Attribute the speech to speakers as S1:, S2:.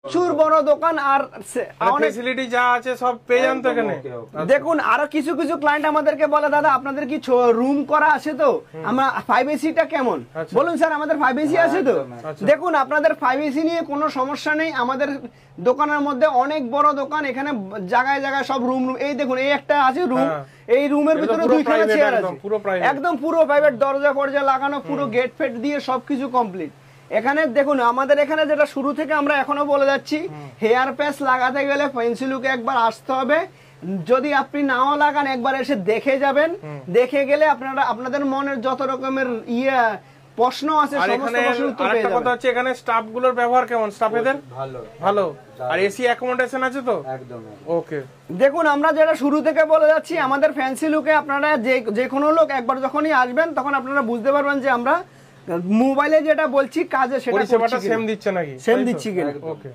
S1: প্রচুর বড় দোকান আর অনেক
S2: ফ্যাসিলিটি যা আছে সব পেয়ে যান তো এখানে।
S1: দেখুন আরো কিছু কিছু ক্লায়েন্ট আমাদেরকে বলে দাদা আপনাদের কি রুম করা আছে তো আমরা 5AC টা কেমন, বলুন স্যার আমাদের 5AC আছে তো। দেখুন আপনাদের 5AC নিয়ে কোনো সমস্যা নেই, আমাদের দোকানের মধ্যে অনেক বড় দোকান, এখানে জায়গায় জায়গায় সব রুম, এই দেখুন এই একটা আছে রুম, এই রুমের ভিতরে দুইখানা চেয়ার আছে, একদম পুরো প্রাইভেট, দরজা ফরজা লাগানো, পুরো গেট ফেট দিয়ে সবকিছু কমপ্লিট। এখানে দেখুন আমাদের এখানে যেটা শুরু থেকে আমরা এখনো বলে যাচ্ছি, হেয়ার প্যাচ লাগাতে গেলে ফেন্সিলুকে একবার আসতে হবে, যদি আপনি নাও লাগান একবার এসে দেখে যাবেন, দেখে গেলে আপনারা আপনাদের মনের যত রকমের প্রশ্ন আছে সমস্ত প্রশ্নের উত্তর পেয়ে যাবেন।
S2: কথা হচ্ছে এখানে স্টাফ গুলোর ব্যবহার কেমন? স্টাফেদের ভালো, আর এসি অ্যাকোমোডেশন আছে তো একদম। ওকে,
S1: দেখুন আমরা যেটা শুরু থেকে বলে যাচ্ছি, আমাদের ফ্যান্সি লুকে আপনারা যে কোনো লোক একবার যখনই আসবেন তখন আপনারা বুঝতে পারবেন যে আমরা মোবাইলে যেটা বলছি কাজে সেটা
S2: পরিষেবাটা সেম দিচ্ছে নাকি?
S1: সেম দিচ্ছি কিনা।
S2: ওকে।